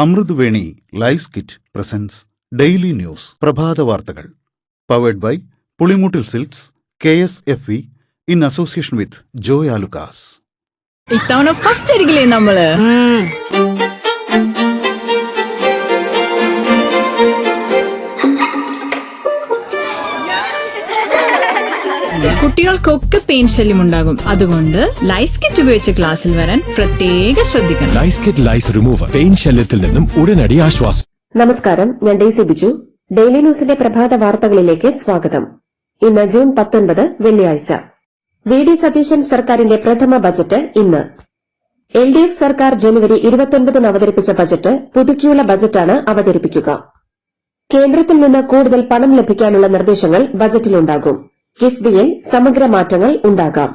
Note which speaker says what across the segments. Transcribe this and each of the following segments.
Speaker 1: Amruthaveni lice kit presents daily news പ്രഭാത വാർത്തകൾ powered by Pulimoottil silks KSFE in association with Joy Alukkas.
Speaker 2: ഇത്തവണ first അടിക്കില്ലേ നമ്മള്? കുട്ടികൾക്കൊക്കെ പെയിൻ ശല്യം ഉണ്ടാകും. അതുകൊണ്ട് ലൈസ് കിറ്റ് ഉപയോഗിച്ച് ക്ലാസ്സിൽ വരാൻ പ്രത്യേകം ശ്രദ്ധിക്കണം.
Speaker 3: ലൈസ് കിറ്റ് ലൈസ് റിമൂവർ പെയിൻ ശല്യത്തിൽ നിന്നും ഉടനടി ആശ്വാസം.
Speaker 4: നമസ്കാരം, ഞാൻ ഡെയ്സി ബിജു. ഡെയിലി ന്യൂസിന്റെ പ്രഭാത വാർത്തകളിലേക്ക് സ്വാഗതം. ഇന്ന് ജൂൺ 19 വെള്ളിയാഴ്ച. VD സതീശൻ സർക്കാരിന്റെ പ്രഥമ ബജറ്റ് ഇന്ന്. LDF സർക്കാർ ജനുവരി 29 അവതരിപ്പിച്ച ബജറ്റ് പുതുക്കിയുള്ള ബജറ്റാണ് അവതരിപ്പിക്കുക. കേന്ദ്രത്തിൽ നിന്ന് കൂടുതൽ പണം ലഭിക്കാനുള്ള നിർദ്ദേശങ്ങൾ ബജറ്റിലുണ്ടാകും. കിഫ്ബിയിൽ സമഗ്ര മാറ്റങ്ങൾ ഉണ്ടാകാം.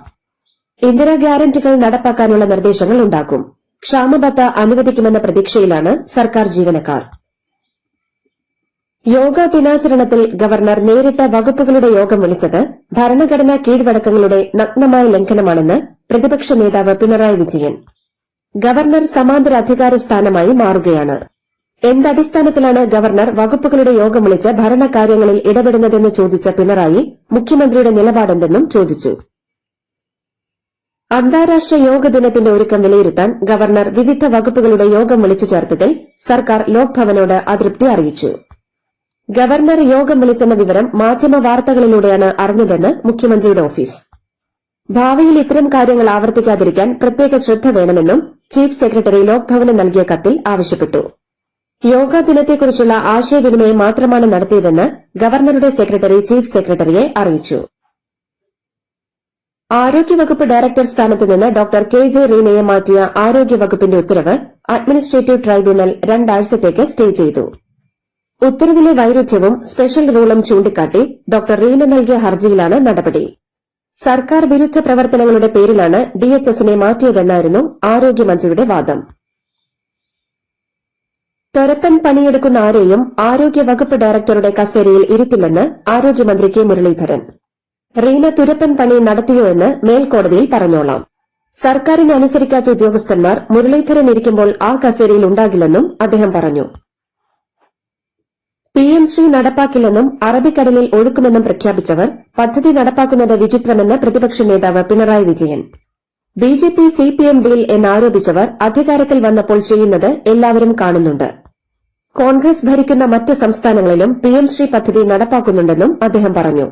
Speaker 4: ഇന്ദിരാ ഗ്യാരന്റികൾ നടപ്പാക്കാനുള്ള നിർദ്ദേശങ്ങൾ ഉണ്ടാക്കും. ക്ഷാമബത്ത അനുവദിക്കുമെന്ന പ്രതീക്ഷയിലാണ് സർക്കാർ ജീവനക്കാർ. യോഗ ദിനാചരണത്തിൽ ഗവർണർ നേരിട്ട വകുപ്പുകളുടെ യോഗം വിളിച്ചത് ഭരണഘടനാ കീഴ്വഴക്കങ്ങളുടെ നഗ്നമായ ലംഘനമാണെന്ന് പ്രതിപക്ഷ നേതാവ് പിണറായി വിജയൻ. ഗവർണർ സമാന്തര അധികാര സ്ഥാനമായി മാറുകയാണ്. എന്തടിസ്ഥാനത്തിലാണ് ഗവർണർ വകുപ്പുകളുടെ യോഗം വിളിച്ച് ഭരണകാര്യങ്ങളിൽ ഇടപെടുന്നതെന്ന് ചോദിച്ച പിണറായി മുഖ്യമന്ത്രിയുടെ നിലപാടെന്തെന്നും ചോദിച്ചു. അന്താരാഷ്ട്ര യോഗ ദിനത്തിന്റെ ഒരുക്കം വിലയിരുത്താൻ ഗവർണർ വിവിധ വകുപ്പുകളുടെ യോഗം വിളിച്ചു ചേർത്തതിൽ സർക്കാർ ലോക്ഭവനോട് അതൃപ്തി അറിയിച്ചു. ഗവർണർ യോഗം വിളിച്ചെന്ന വിവരം മാധ്യമ വാർത്തകളിലൂടെയാണ് അറിഞ്ഞതെന്ന് മുഖ്യമന്ത്രിയുടെ ഓഫീസ്. ഭാവിയിൽ ഇത്തരം കാര്യങ്ങൾ ആവർത്തിക്കാതിരിക്കാൻ പ്രത്യേക ശ്രദ്ധ വേണമെന്നും ചീഫ് സെക്രട്ടറി ലോക്ഭവന് നൽകിയ കത്തിൽ ആവശ്യപ്പെട്ടു. യോഗാ ദിനത്തെക്കുറിച്ചുള്ള ആശയവിനിമയം മാത്രമാണ് നടത്തിയതെന്ന് ഗവർണറുടെ സെക്രട്ടറി ചീഫ് സെക്രട്ടറിയെ അറിയിച്ചു. ആരോഗ്യവകുപ്പ് ഡയറക്ടർ സ്ഥാനത്ത് നിന്ന് ഡോക്ടർ KJ റീനയെ മാറ്റിയ ആരോഗ്യവകുപ്പിന്റെ ഉത്തരവ് അഡ്മിനിസ്ട്രേറ്റീവ് ട്രൈബ്യൂണൽ 2 ആഴ്ചത്തേക്ക് സ്റ്റേ ചെയ്തു. ഉത്തരവിലെ വൈരുദ്ധ്യവും സ്പെഷ്യൽ റൂളും ചൂണ്ടിക്കാട്ടി ഡോക്ടർ റീന നൽകിയ ഹർജിയിലാണ് നടപടി. സർക്കാർ വിരുദ്ധ പ്രവർത്തനങ്ങളുടെ പേരിലാണ് DHSനെ മാറ്റിയതെന്നായിരുന്നു ആരോഗ്യമന്ത്രിയുടെ വാദം. തൊരപ്പൻ പണിയെടുക്കുന്ന ആരെയും ആരോഗ്യവകുപ്പ് ഡയറക്ടറുടെ കസേരയിൽ ഇരുത്തില്ലെന്ന് ആരോഗ്യമന്ത്രി K മുരളീധരൻ. റീന തുരപ്പൻ പണി നടത്തിയോ എന്ന് മേൽക്കോടതിയിൽ പറഞ്ഞോളാം. സർക്കാരിനെ അനുസരിക്കാത്ത ഉദ്യോഗസ്ഥന്മാർ മുരളീധരൻ ഇരിക്കുമ്പോൾ ആ കസേരയിൽ ഉണ്ടാകില്ലെന്നും അദ്ദേഹം പറഞ്ഞു. PM ശ്രീ നടപ്പാക്കില്ലെന്നും അറബിക്കടലിൽ ഒഴുക്കുമെന്നും പ്രഖ്യാപിച്ചവർ പദ്ധതി നടപ്പാക്കുന്നത് വിചിത്രമെന്ന് പ്രതിപക്ഷ നേതാവ് Pinarayi Vijayan. BJP CPM deal എന്നാരോപിച്ചവർ അധികാരത്തിൽ വന്നപ്പോൾ ചെയ്യുന്നത് എല്ലാവരും കാണുന്നുണ്ട്. കോൺഗ്രസ് ഭരിക്കുന്ന മറ്റ് സംസ്ഥാനങ്ങളിലും PM ശ്രീ പദ്ധതി നടപ്പാക്കുന്നുണ്ടെന്നും അദ്ദേഹം പറഞ്ഞു.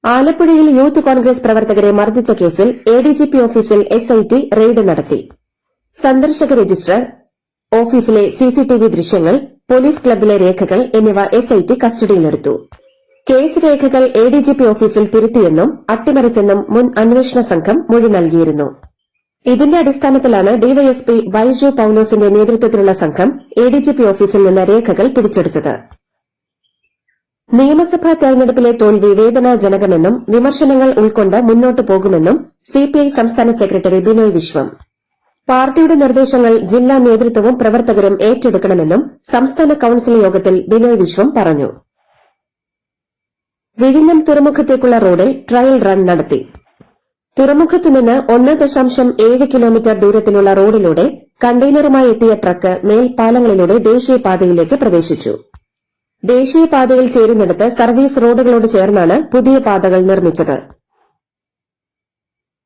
Speaker 4: ആലപ്പുഴയിൽ യൂത്ത് കോൺഗ്രസ് പ്രവർത്തകരെ മർദ്ദിച്ച കേസിൽ ADGP ഓഫീസിൽ SIT റെയ്ഡ് നടത്തി. സന്ദർശക രജിസ്റ്റർ, ഓഫീസിലെ CCTV ദൃശ്യങ്ങൾ, പോലീസ് ക്ലബിലെ രേഖകൾ എന്നിവ SIT കസ്റ്റഡിയിലെടുത്തു. കേസ് രേഖകൾ ADGP ഓഫീസിൽ തിരുത്തിയെന്നും അട്ടിമറിച്ചെന്നും മുൻ അന്വേഷണ സംഘം മൊഴി നൽകിയിരുന്നു. ഇതിന്റെ അടിസ്ഥാനത്തിലാണ് ഡിവൈഎസ്പി ബൈജു പൌലോസിന്റെ നേതൃത്വത്തിലുള്ള സംഘം ADGP ഓഫീസിൽ നിന്ന് രേഖകൾ പിടിച്ചെടുത്തത്. നിയമസഭാ തെരഞ്ഞെടുപ്പിലെ തോൽവി വേദനാജനകമെന്നും വിമർശനങ്ങൾ ഉൾക്കൊണ്ട് മുന്നോട്ടു പോകുമെന്നും CPI സംസ്ഥാന സെക്രട്ടറി ബിനോയ് വിശ്വം. പാർട്ടിയുടെ നിർദ്ദേശങ്ങൾ ജില്ലാ നേതൃത്വവും പ്രവർത്തകരും ഏറ്റെടുക്കണമെന്നും സംസ്ഥാന കൌൺസിൽ യോഗത്തിൽ ബിനോയ് വിശ്വം പറഞ്ഞു. വിഴിഞ്ഞം തുറമുഖത്തേക്കുള്ള റോഡിൽ ട്രയൽ റൺ നടത്തി. തുറമുഖത്തുനിന്ന് 1.7 കിലോമീറ്റർ ദൂരത്തിലുള്ള റോഡിലൂടെ കണ്ടെയ്നറുമായി എത്തിയ ട്രക്ക് മേൽപ്പാലങ്ങളിലൂടെ ദേശീയപാതയിലേക്ക് പ്രവേശിച്ചു. ദേശീയപാതയിൽ ചേരുന്നിടത്ത് സർവീസ് റോഡുകളോട് ചേർന്നാണ് പുതിയ പാതകൾ നിർമ്മിച്ചത്.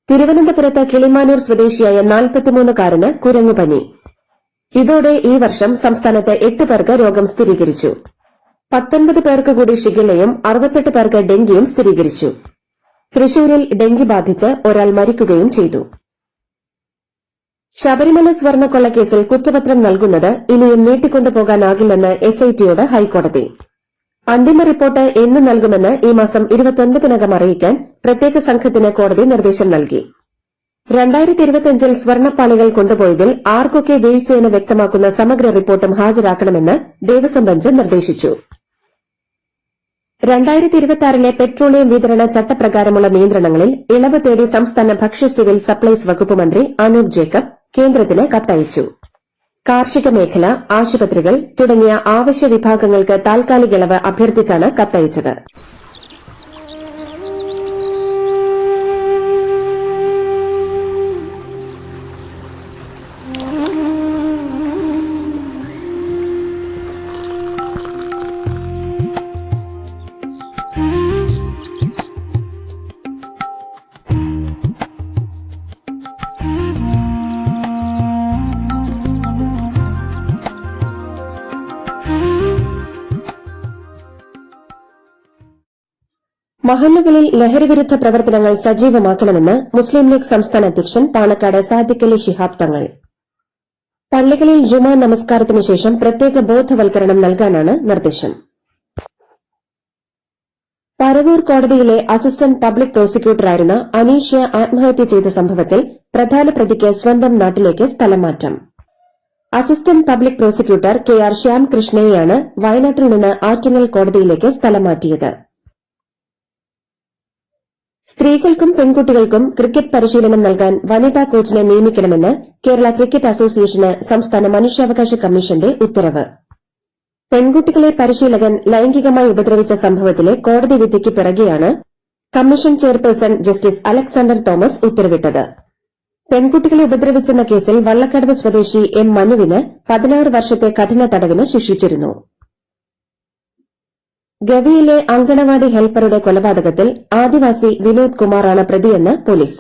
Speaker 4: തിരുവനന്തപുരത്ത് കിളിമാനൂർ സ്വദേശിയായ 43-കാരന് കുരങ്ങുപനി. ഇതോടെ ഈ വർഷം സംസ്ഥാനത്ത് 8 പേർക്ക് രോഗം സ്ഥിരീകരിച്ചു. 19 പേർക്ക് കൂടി ഷിഗല്ലയും 68 പേർക്ക് ഡെങ്കിയും സ്ഥിരീകരിച്ചു. തൃശൂരിൽ ഡെങ്കി ബാധിച്ച് ഒരാൾ മരിക്കുകയും ചെയ്തു. ശബരിമല സ്വർണ്ണക്കൊള്ളക്കേസിൽ കുറ്റപത്രം നൽകുന്നത് ഇനിയും നീട്ടിക്കൊണ്ടുപോകാനാകില്ലെന്ന് SITയോട് ഹൈക്കോടതി. അന്തിമ റിപ്പോർട്ട് എന്ന് നൽകുമെന്ന് ഈ മാസം 29-നകം അറിയിക്കാൻ പ്രത്യേക സംഘത്തിന് കോടതി നിർദ്ദേശം നൽകി. 2025-ൽ സ്വർണ്ണപ്പാളികൾ കൊണ്ടുപോയതിൽ ആർക്കൊക്കെ വീഴ്ചയെന്ന് വ്യക്തമാക്കുന്ന സമഗ്ര റിപ്പോർട്ടും ഹാജരാക്കണമെന്ന് ദേവസ്വം ബെഞ്ച് നിർദ്ദേശിച്ചു. 2026-ലെ പെട്രോളിയം വിതരണ ചട്ടപ്രകാരമുള്ള നിയന്ത്രണങ്ങളിൽ ഇളവ് തേടി സംസ്ഥാന ഭക്ഷ്യ സിവിൽ സപ്ലൈസ് വകുപ്പ് മന്ത്രി അനൂപ് ജേക്കബ് കേന്ദ്രത്തിന് കത്തയച്ചു. കാർഷിക മേഖല, ആശുപത്രികൾ തുടങ്ങിയ ആവശ്യ വിഭാഗങ്ങൾക്ക് താൽക്കാലിക ഇളവ് അഭ്യർത്ഥിച്ചാണ് കത്തയച്ചത്. മഹല്ലുകളിൽ ലഹരിവിരുദ്ധ പ്രവർത്തനങ്ങൾ സജീവമാക്കണമെന്ന് മുസ്ലിം ലീഗ് സംസ്ഥാന അധ്യക്ഷൻ പാണക്കാട് സാദിഖ് അലി ശിഹാബ് തങ്ങൾ. പള്ളികളിൽ ജുമാ നമസ്കാരത്തിനു ശേഷം പ്രത്യേക ബോധവൽക്കരണം നൽകാനാണ് നിർദ്ദേശം. പരവൂർ കോടതിയിലെ അസിസ്റ്റന്റ് പബ്ലിക് പ്രോസിക്യൂട്ടറായിരുന്ന അനീഷ്യ ആത്മഹത്യ ചെയ്ത സംഭവത്തിൽ പ്രധാന പ്രതിക്ക് സ്വന്തം നാട്ടിലേക്ക് സ്ഥലം മാറ്റം. അസിസ്റ്റന്റ് പബ്ലിക് പ്രോസിക്യൂട്ടർ KR ശ്യാംകൃഷ്ണയെയാണ് വയനാട്ടിൽ നിന്ന് ആറ്റിങ്ങൽ കോടതിയിലേക്ക് സ്ഥലം മാറ്റിയത്. സ്ത്രീകൾക്കും പെൺകുട്ടികൾക്കും ക്രിക്കറ്റ് പരിശീലനം നൽകാൻ വനിതാ കോച്ചിനെ നിയമിക്കണമെന്ന് കേരള ക്രിക്കറ്റ് അസോസിയേഷന് സംസ്ഥാന മനുഷ്യാവകാശ കമ്മീഷന്റെ ഉത്തരവ്. പെൺകുട്ടികളെ പരിശീലകൻ ലൈംഗികമായി ഉപദ്രവിച്ച സംഭവത്തിലെ കോടതി വിധിക്ക് പിറകെയാണ് commission chairperson justice Alexander Thomas ഉത്തരവിട്ടത്. പെൺകുട്ടികളെ ഉപദ്രവിച്ചെന്ന കേസിൽ വള്ളക്കടവ് സ്വദേശി M മനുവിന് 16 വർഷത്തെ കഠിന തടവിന് ശിക്ഷിച്ചിരുന്നു. ഗവിയിലെ അങ്കണവാടി ഹെൽപ്പറുടെ കൊലപാതകത്തിൽ ആദിവാസി വിനോദ് കുമാറാണ് പ്രതിയെന്ന് പോലീസ്.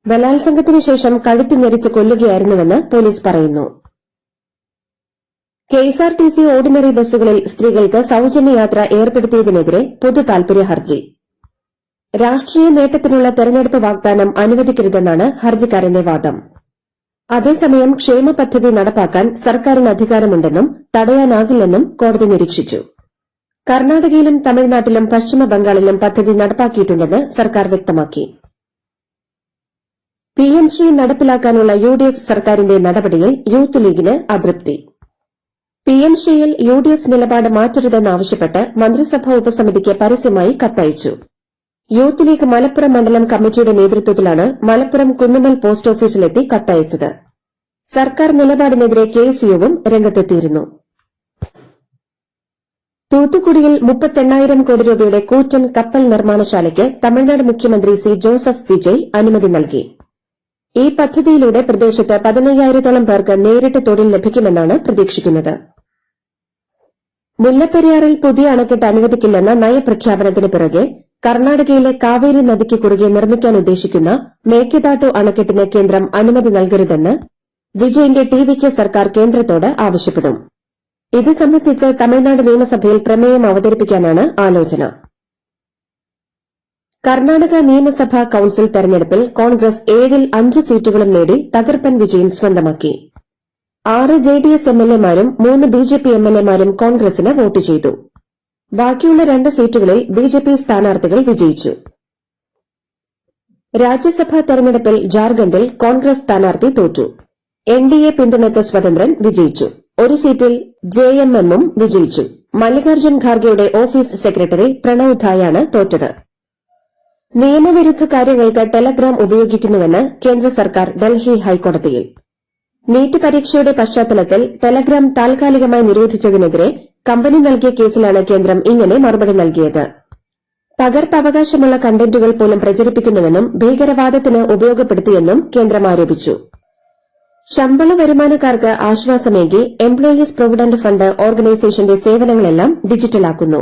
Speaker 4: ബലാത്സംഗത്തിനു ശേഷം കഴുത്തു ഞെരിച്ച് കൊല്ലുകയായിരുന്നുവെന്ന് പോലീസ് പറയുന്നു. KSRTC ഓർഡിനറി ബസ്സുകളിൽ സ്ത്രീകൾക്ക് സൌജന്യ യാത്ര ഏർപ്പെടുത്തിയതിനെതിരെ പൊതു താൽപര്യ ഹർജി. രാഷ്ട്രീയ നേട്ടത്തിനുള്ള തെരഞ്ഞെടുപ്പ് വാഗ്ദാനം അനുവദിക്കരുതെന്നാണ് ഹർജിക്കാരന്റെ വാദം. അതേസമയം ക്ഷേമ പദ്ധതി നടപ്പാക്കാൻ സർക്കാരിന് അധികാരമുണ്ടെന്നും തടയാനാകില്ലെന്നും കോടതി നിരീക്ഷിച്ചു. കർണാടകയിലും തമിഴ്നാട്ടിലും പശ്ചിമ ബംഗാളിലും പദ്ധതി നടപ്പാക്കിയിട്ടുണ്ടെന്ന് സർക്കാർ വ്യക്തമാക്കി. PM ശ്രീ നടപ്പിലാക്കാനുള്ള UDF സർക്കാരിന്റെ നടപടിയിൽ യൂത്ത് ലീഗിന് അതൃപ്തി. PM ശ്രീയിൽ UDF നിലപാട് മാറ്റരുതെന്നാവശ്യപ്പെട്ട് മന്ത്രിസഭാ ഉപസമിതിക്ക് പരസ്യമായി കത്തയച്ചു. യൂത്ത് ലീഗ് മലപ്പുറം മണ്ഡലം കമ്മിറ്റിയുടെ നേതൃത്വത്തിലാണ് മലപ്പുറം കുന്നുമ്മൽ പോസ്റ്റ് ഓഫീസിലെത്തി കത്തയച്ചത്. സർക്കാർ നിലപാടിനെതിരെ KSUവും രംഗത്തെത്തിയിരുന്നു. തൂത്തുക്കുടിയിൽ 38,000 കോടി രൂപയുടെ കൂറ്റൻ കപ്പൽ നിർമ്മാണശാലയ്ക്ക് തമിഴ്നാട് മുഖ്യമന്ത്രി C. ജോസഫ് വിജയ് അനുമതി നൽകി. ഈ പദ്ധതിയിലൂടെ പ്രദേശത്ത് 15,000-ഓളം പേർക്ക് നേരിട്ട് തൊഴിൽ ലഭിക്കുമെന്നാണ് പ്രതീക്ഷിക്കുന്നത്. മുല്ലപ്പെരിയാറിൽ പുതിയ അണക്കെട്ട് അനുവദിക്കില്ലെന്ന നയപ്രഖ്യാപനത്തിന് പിറകെ കർണാടകയിലെ കാവേരി നദിക്ക് കുറുകെ നിർമ്മിക്കാൻ ഉദ്ദേശിക്കുന്ന മേക്കെദാട്ടു അണക്കെട്ടിന് കേന്ദ്രം അനുമതി നൽകരുതെന്ന് വിജയന്റെ TVK സർക്കാർ കേന്ദ്രത്തോട് ആവശ്യപ്പെടും. ഇത് സംബന്ധിച്ച് തമിഴ്നാട് നിയമസഭയിൽ പ്രമേയം അവതരിപ്പിക്കാനാണ് ആലോചന. കർണാടക നിയമസഭാ കൌൺസിൽ തെരഞ്ഞെടുപ്പിൽ കോൺഗ്രസ് 7-ൽ 5 സീറ്റുകളും നേടി തകർപ്പൻ വിജയം സ്വന്തമാക്കി. 6 JDS MLAമാരും 3 BJP MLAമാരും കോൺഗ്രസിന് വോട്ട് ചെയ്തു. ബാക്കിയുള്ള 2 സീറ്റുകളിൽ BJP സ്ഥാനാർത്ഥികൾ വിജയിച്ചു. രാജ്യസഭാ തെരഞ്ഞെടുപ്പിൽ ജാർഖണ്ഡിൽ കോൺഗ്രസ് സ്ഥാനാർത്ഥി തോറ്റു. NDA പിന്തുണച്ച സ്വതന്ത്രൻ വിജയിച്ചു. ഒരു സീറ്റിൽ JMMും വിജയിച്ചു. മല്ലികാർജ്ജുൻ ഖാർഗെയുടെ ഓഫീസ് സെക്രട്ടറി പ്രണവ് ധായാണ് തോറ്റത്. നിയമവിരുദ്ധ കാര്യങ്ങൾക്ക് ടെലഗ്രാം ഉപയോഗിക്കുന്നുവെന്ന് കേന്ദ്ര സർക്കാർ ഡൽഹി ഹൈക്കോടതിയിൽ. നീറ്റ് പരീക്ഷയുടെ പശ്ചാത്തലത്തിൽ ടെലഗ്രാം താൽക്കാലികമായി നിരോധിച്ചതിനെതിരെ കമ്പനി നൽകിയ കേസിലാണ് കേന്ദ്രം ഇങ്ങനെ മറുപടി നൽകിയത്. പകർപ്പവകാശമുള്ള കണ്ടന്റുകൾ പോലും പ്രചരിപ്പിക്കുന്നുവെന്നും ഭീകരവാദത്തിന് ഉപയോഗപ്പെടുത്തിയെന്നും കേന്ദ്രം ആരോപിച്ചു. ശമ്പള വരുമാനക്കാർക്ക് ആശ്വാസമേകി എംപ്ലോയീസ് പ്രൊവിഡന്റ് ഫണ്ട് ഓർഗനൈസേഷന്റെ സേവനങ്ങളെല്ലാം ഡിജിറ്റലാക്കുന്നു.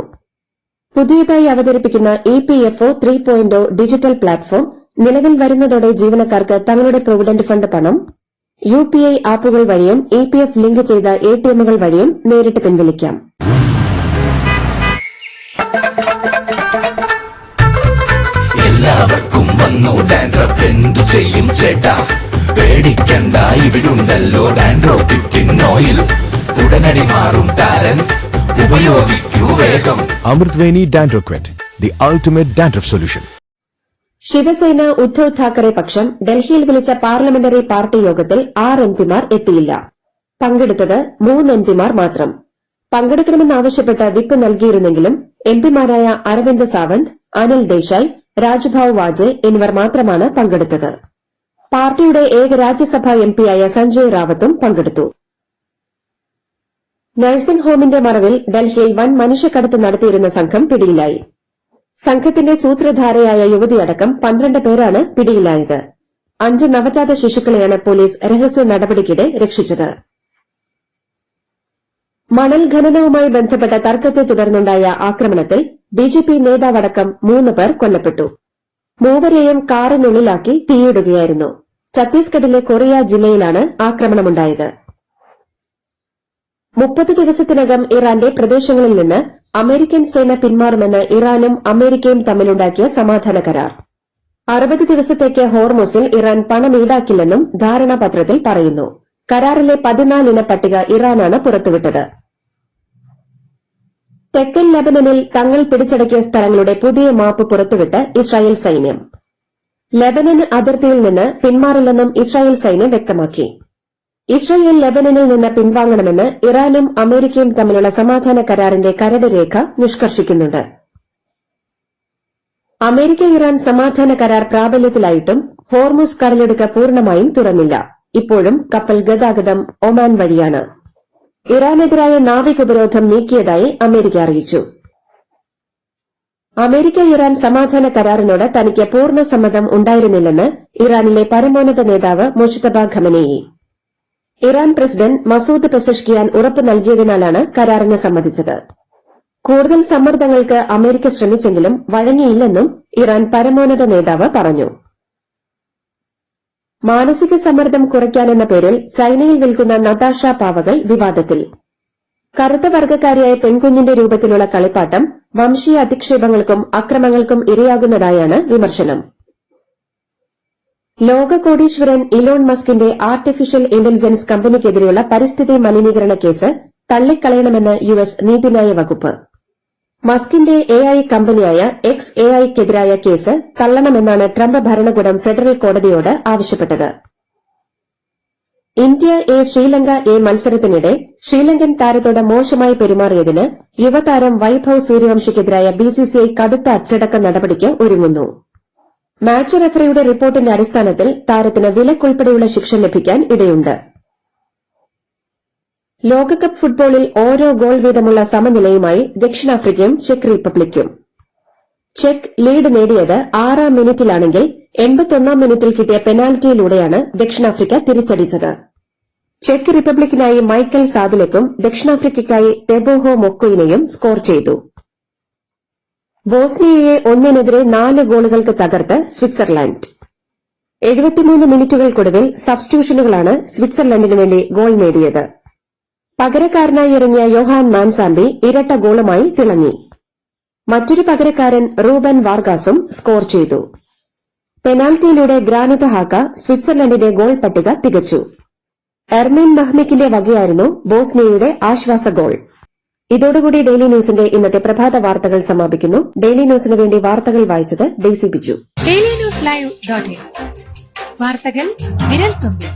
Speaker 4: പുതിയതായി അവതരിപ്പിക്കുന്ന EPFO 3.0 ഡിജിറ്റൽ പ്ലാറ്റ്ഫോം നിലവിൽ വരുന്നതോടെ ജീവനക്കാർക്ക് തങ്ങളുടെ പ്രൊവിഡന്റ് ഫണ്ട് പണം UPI ആപ്പുകൾ വഴിയും EPF ലിങ്ക് ചെയ്ത ATMകൾ വഴിയും നേരിട്ട് പിൻവലിക്കാം.
Speaker 5: എല്ലാവർക്കും വന്നു ഡാൻഡ്രഫ് എന്തു ചെയ്യും ചേട്ടാ, പേടിക്കണ്ട ഇവിടുണ്ടല്ലോ ഡാൻഡ്രോക്കിൻ ഓയിൽ, ഉടനടി മാറും താരൻ, ഉപയോഗിക്കൂ വേഗം.
Speaker 3: Amrutveni Dandroquet, the ultimate dandruff solution.
Speaker 4: Shiv Sena Uddhav Thackeray പക്ഷം ഡൽഹിയിൽ വിളിച്ച പാർലമെന്ററി പാർട്ടി യോഗത്തിൽ 6 MPമാർ എത്തിയില്ല. പങ്കെടുത്തത് 3 MPമാർ മാത്രം. പങ്കെടുക്കണമെന്നാവശ്യപ്പെട്ട് വിപ്പ് നൽകിയിരുന്നെങ്കിലും MPമാരായ അരവിന്ദ് സാവന്ത്, അനിൽ ദേശായ്, രാജ്ഭാവ് വാജെ എന്നിവർ മാത്രമാണ് പങ്കെടുത്തത്. പാർട്ടിയുടെ ഏക രാജ്യസഭാ MPയായ സഞ്ജയ് റാവത്തും പങ്കെടുത്തു. നഴ്സിംഗ് ഹോമിന്റെ മറവിൽ ഡൽഹിയിൽ വൻ മനുഷ്യക്കടത്ത് നടത്തിയിരുന്ന സംഘം പിടിയിലായി. സംഘത്തിന്റെ സൂത്രധാരയായ യുവതിയടക്കം 12 പേരാണ് പിടിയിലായത്. 5 നവജാത ശിശുക്കളെയാണ് പോലീസ് രഹസ്യ നടപടിക്കിടെ രക്ഷിച്ചത്. മണൽ ഖനനവുമായി ബന്ധപ്പെട്ട തർക്കത്തെ തുടർന്നുണ്ടായ ആക്രമണത്തിൽ BJP നേതാവടക്കം 3 പേർ കൊല്ലപ്പെട്ടു. 3 കാറിനുള്ളിലാക്കി തീയിടുകയായിരുന്നു. ഛത്തീസ്ഗഡിലെ കൊറിയ ജില്ലയിലാണ് ആക്രമണമുണ്ടായത്. 30 ദിവസത്തിനകം ഇറാന്റെ പ്രദേശങ്ങളിൽ നിന്ന് അമേരിക്കൻ സേന പിന്മാറുമെന്ന് ഇറാനും അമേരിക്കയും തമ്മിലുണ്ടാക്കിയ സമാധാന കരാർ. 60 ദിവസത്തേക്ക് ഹോർമുസിൽ ഇറാൻ പണം ഈടാക്കില്ലെന്നും ധാരണാപത്രത്തിൽ പറയുന്നു. കരാറിലെ 14 ഇന പട്ടിക ഇറാനാണ് പുറത്തുവിട്ടത്. തെക്കൻ ലെബനനിൽ തങ്ങൾ പിടിച്ചടക്കിയ സ്ഥലങ്ങളുടെ പുതിയ മാപ്പ് പുറത്തുവിട്ട് ഇസ്രായേൽ സൈന്യം. ലെബനൻ അതിർത്തിയിൽ നിന്ന് പിന്മാറില്ലെന്നും ഇസ്രായേൽ സൈന്യം വ്യക്തമാക്കി. ഇസ്രായേൽ ലെബനനിൽ നിന്ന് പിൻവാങ്ങണമെന്ന് ഇറാനും അമേരിക്കയും തമ്മിലുള്ള സമാധാന കരാറിന്റെ കരട് രേഖ നിഷ്കർഷിക്കുന്നുണ്ട്. അമേരിക്ക ഇറാൻ സമാധാന കരാർ പ്രാബല്യത്തിലായിട്ടും ഹോർമുസ് കടലിടുക്ക് പൂർണ്ണമായും തുറന്നില്ല. ഇപ്പോഴും കപ്പൽ ഗതാഗതം ഒമാൻ വഴിയാണ്. ഇറാനെതിരായ നാവിക ഉപരോധം നീക്കിയതായി അമേരിക്ക അറിയിച്ചു. അമേരിക്ക ഇറാൻ സമാധാന കരാറിനോട് തനിക്ക് പൂർണ്ണ സമ്മതം ഉണ്ടായിരുന്നില്ലെന്ന് ഇറാനിലെ പരമോന്നത നേതാവ് Mojtaba Khamenei. Iran president Masoud Pezeshkian ഉറപ്പ് നൽകിയതിനാലാണ് കരാറിന് സമ്മതിച്ചത്. കൂടുതൽ സമ്മർദ്ദങ്ങൾക്ക് അമേരിക്ക ശ്രമിച്ചെങ്കിലും വഴങ്ങിയില്ലെന്നും ഇറാൻ പരമോന്നത നേതാവ് പറഞ്ഞു. മാനസിക സമ്മർദ്ദം കുറയ്ക്കാനെന്ന പേരിൽ ചൈനയിൽ വിൽക്കുന്ന നതാഷ പാവകൾ വിവാദത്തിൽ. കറുത്ത വർഗ്ഗക്കാരിയായ പെൺകുഞ്ഞിന്റെ രൂപത്തിലുള്ള കളിപ്പാട്ടം വംശീയ അധിക്ഷേപങ്ങൾക്കും അക്രമങ്ങൾക്കും ഇരയാകുന്നതായാണ് വിമർശനം. ലോക കോടീശ്വരൻ ഇലോൺ മസ്കിന്റെ ആർട്ടിഫിഷ്യൽ ഇന്റലിജൻസ് കമ്പനിക്കെതിരെയുള്ള പരിസ്ഥിതി മലിനീകരണ കേസ് തള്ളിക്കളയണമെന്ന് യുഎസ് നീതിന്യായ വകുപ്പ്. മസ്കിന്റെ എഐ കമ്പനിയായ എക്സ് എഐക്കെതിരായ കേസ് തള്ളണമെന്നാണ് ട്രംപ് ഭരണകൂടം ഫെഡറൽ കോടതിയോട് ആവശ്യപ്പെട്ടത്. ഇന്ത്യ എ ശ്രീലങ്ക എ മത്സരത്തിനിടെ ശ്രീലങ്കൻ താരത്തോട് മോശമായി പെരുമാറിയതിന് യുവതാരം വൈഭവ് സൂര്യവംശിക്കെതിരായ ബിസിസിഐ കടുത്ത അച്ചടക്ക നടപടിക്ക് ഒരുങ്ങുന്നു. മാച്ച് റഫറിയുടെ റിപ്പോർട്ടിന്റെ അടിസ്ഥാനത്തിൽ താരത്തിന് വിലക്കുൾപ്പെടെയുള്ള ശിക്ഷ ലഭിക്കാൻ ഇടയുണ്ട്. ലോകകപ്പ് ഫുട്ബോളിൽ ഓരോ ഗോൾ വീതമുള്ള സമനിലയുമായി ദക്ഷിണാഫ്രിക്കയും ചെക്ക് റിപ്പബ്ലിക്കും. ചെക്ക് ലീഡ് നേടിയത് 6-ാം മിനിറ്റിലാണെങ്കിൽ 81-ാം മിനിറ്റിൽ കിട്ടിയ പെനാൽറ്റിയിലൂടെയാണ് ദക്ഷിണാഫ്രിക്ക തിരിച്ചടിച്ചത്. ചെക്ക് റിപ്പബ്ലിക്കിനായി മൈക്കൽ സാദിലക്കും ദക്ഷിണാഫ്രിക്കയ്ക്കായി തെബോഹോ മൊക്കോയിനെയും സ്കോർ ചെയ്തു. ബോസ്നിയയെ 1-4 ഗോളുകൾക്ക് തകർത്ത് സ്വിറ്റ്സർലാൻഡ്. 73 മിനിറ്റുകൾക്കൊടുവിൽ സബ്സ്റ്റിറ്റ്യൂഷനുകളാണ് സ്വിറ്റ്സർലൻഡിനു വേണ്ടി ഗോൾ നേടിയത്. പകരക്കാരനായി ഇറങ്ങിയ യോഹാൻ മാൻസാമ്പി ഇരട്ട ഗോളുമായി തിളങ്ങി. മറ്റൊരു പകരക്കാരൻ റൂബൻ വാർഗാസും സ്കോർ ചെയ്തു. പെനാൽറ്റിയിലൂടെ ഗ്രാനിത് ഹാക്ക സ്വിറ്റ്സർലൻഡിന്റെ ഗോൾ പട്ടിക തികച്ചു. എർമിൻ മഹ്മിക്കിന്റെ വകയായിരുന്നു ബോസ്നിയയുടെ ആശ്വാസ ഗോൾ. ഇതോടുകൂടി ഡെയിലി ന്യൂസിന്റെ ഇന്നത്തെ പ്രഭാത വാർത്തകൾ സമാപിക്കുന്നു. ഡെയിലി ന്യൂസിനു വേണ്ടി വാർത്തകൾ വായിച്ചത് ഡെയ്സി ബിജു.
Speaker 6: ഡെയിലി ന്യൂസ് ലൈവ്.in വാർത്തകൾ വിരൽ തുമ്പിൽ.